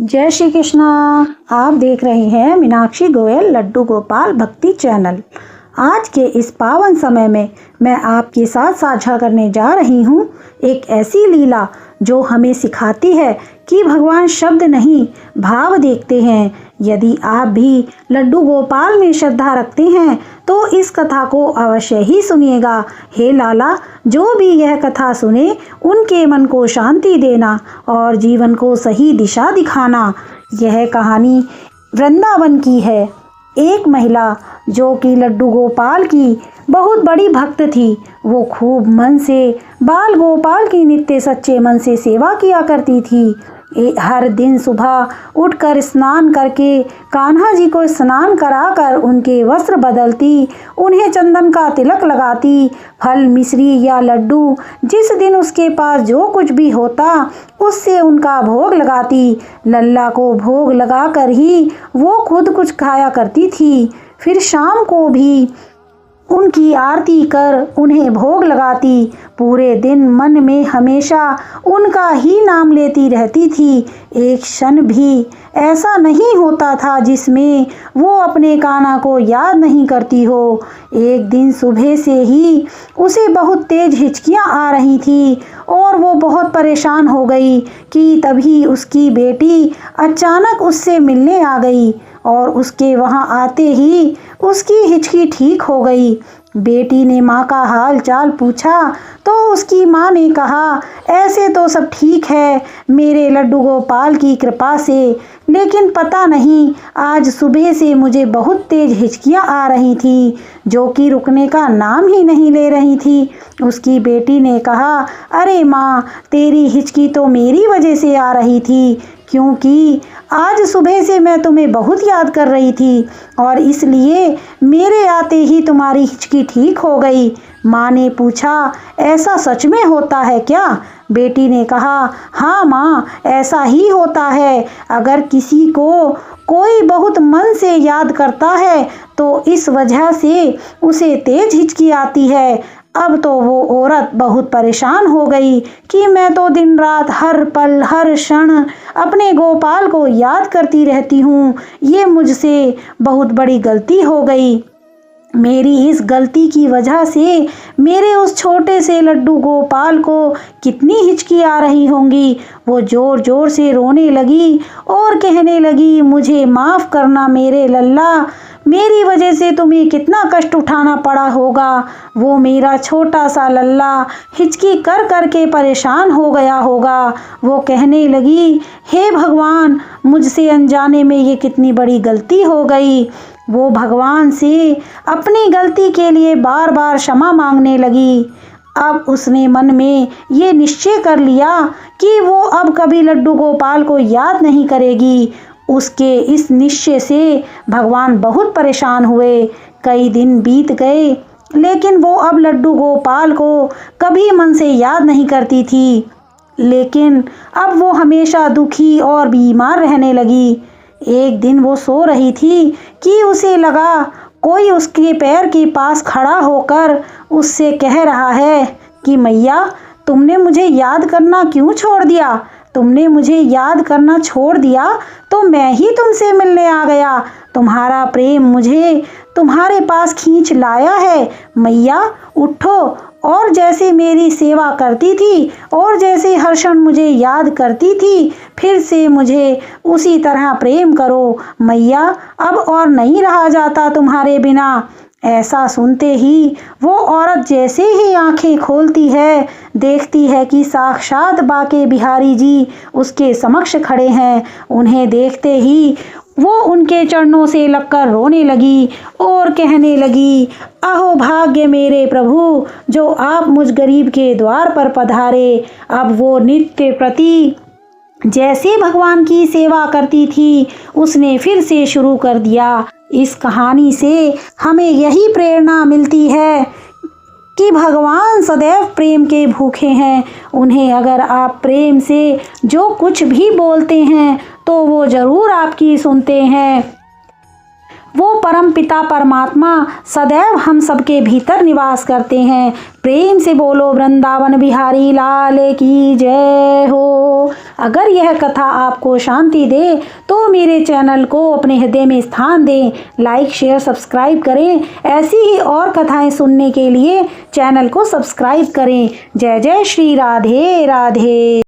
जय श्री कृष्णा। आप देख रहे हैं मीनाक्षी गोयल लड्डू गोपाल भक्ति चैनल। आज के इस पावन समय में मैं आपके साथ साझा करने जा रही हूँ एक ऐसी लीला जो हमें सिखाती है कि भगवान शब्द नहीं भाव देखते हैं। यदि आप भी लड्डू गोपाल में श्रद्धा रखते हैं तो इस कथा को अवश्य ही सुनिएगा। हे लाला, जो भी यह कथा सुने उनके मन को शांति देना और जीवन को सही दिशा दिखाना। यह कहानी वृंदावन की है। एक महिला जो कि लड्डू गोपाल की बहुत बड़ी भक्त थी, वो खूब मन से बाल गोपाल की नित्य सच्चे मन से सेवा किया करती थी। हर दिन सुबह उठकर स्नान करके कान्हा जी को स्नान कराकर उनके वस्त्र बदलती, उन्हें चंदन का तिलक लगाती, फल मिश्री या लड्डू जिस दिन उसके पास जो कुछ भी होता उससे उनका भोग लगाती। लल्ला को भोग लगाकर ही वो खुद कुछ खाया करती थी। फिर शाम को भी उनकी आरती कर उन्हें भोग लगाती। पूरे दिन मन में हमेशा उनका ही नाम लेती रहती थी। एक क्षण भी ऐसा नहीं होता था जिसमें वो अपने कान्हा को याद नहीं करती हो। एक दिन सुबह से ही उसे बहुत तेज हिचकियाँ आ रही थी और वो बहुत परेशान हो गई कि तभी उसकी बेटी अचानक उससे मिलने आ गई और उसके वहाँ आते ही उसकी हिचकी ठीक हो गई। बेटी ने माँ का हाल चाल पूछा तो उसकी माँ ने कहा, ऐसे तो सब ठीक है मेरे लड्डू गोपाल की कृपा से, लेकिन पता नहीं आज सुबह से मुझे बहुत तेज हिचकियाँ आ रही थी जो कि रुकने का नाम ही नहीं ले रही थी। उसकी बेटी ने कहा, अरे माँ, तेरी हिचकी तो मेरी वजह से आ रही थी, क्योंकि आज सुबह से मैं तुम्हें बहुत याद कर रही थी और इसलिए मेरे आते ही तुम्हारी हिचकी ठीक हो गई। माँ ने पूछा, ऐसा सच में होता है क्या? बेटी ने कहा, हाँ माँ, ऐसा ही होता है। अगर किसी को कोई बहुत मन से याद करता है तो इस वजह से उसे तेज हिचकी आती है। अब तो वो औरत बहुत परेशान हो गई कि मैं तो दिन रात हर पल हर क्षण अपने गोपाल को याद करती रहती हूँ। ये मुझसे बहुत बड़ी गलती हो गई। मेरी इस गलती की वजह से मेरे उस छोटे से लड्डू गोपाल को कितनी हिचकी आ रही होंगी। वो जोर जोर से रोने लगी और कहने लगी, मुझे माफ़ करना मेरे लल्ला, मेरी वजह से तुम्हें कितना कष्ट उठाना पड़ा होगा। वो मेरा छोटा सा लल्ला हिचकी कर कर के परेशान हो गया होगा। वो कहने लगी, हे भगवान, मुझसे अनजाने में ये कितनी बड़ी गलती हो गई। वो भगवान से अपनी गलती के लिए बार बार क्षमा मांगने लगी। अब उसने मन में ये निश्चय कर लिया कि वो अब कभी लड्डू गोपाल को याद नहीं करेगी। उसके इस निश्चय से भगवान बहुत परेशान हुए। कई दिन बीत गए लेकिन वो अब लड्डू गोपाल को कभी मन से याद नहीं करती थी। लेकिन अब वो हमेशा दुखी और बीमार रहने लगी। एक दिन वो सो रही थी कि उसे लगा कोई उसके पैर के पास खड़ा होकर उससे कह रहा है कि मैया, तुमने मुझे याद करना क्यों छोड़ दिया? तुमने मुझे याद करना छोड़ दिया तो मैं ही तुमसे मिलने आ गया। तुम्हारा प्रेम मुझे तुम्हारे पास खींच लाया है। मैया, उठो और जैसे मेरी सेवा करती थी और जैसे हर क्षण मुझे याद करती थी, फिर से मुझे उसी तरह प्रेम करो। मैया, अब और नहीं रहा जाता तुम्हारे बिना। ऐसा सुनते ही वो औरत जैसे ही आंखें खोलती है, देखती है कि साक्षात बाके बिहारी जी उसके समक्ष खड़े हैं। उन्हें देखते ही वो उनके चरणों से लगकर रोने लगी और कहने लगी, अहो भाग्य मेरे प्रभु, जो आप मुझ गरीब के द्वार पर पधारे। अब वो नित्य प्रति जैसे भगवान की सेवा करती थी उसने फिर से शुरू कर दिया। इस कहानी से हमें यही प्रेरणा मिलती है कि भगवान सदैव प्रेम के भूखे हैं। उन्हें अगर आप प्रेम से जो कुछ भी बोलते हैं तो वो ज़रूर आपकी सुनते हैं। वो परम पिता परमात्मा सदैव हम सबके भीतर निवास करते हैं। प्रेम से बोलो वृंदावन बिहारी लाल की जय हो। अगर यह कथा आपको शांति दे तो मेरे चैनल को अपने हृदय में स्थान दें, लाइक शेयर सब्सक्राइब करें। ऐसी ही और कथाएं सुनने के लिए चैनल को सब्सक्राइब करें। जय जय श्री राधे राधे।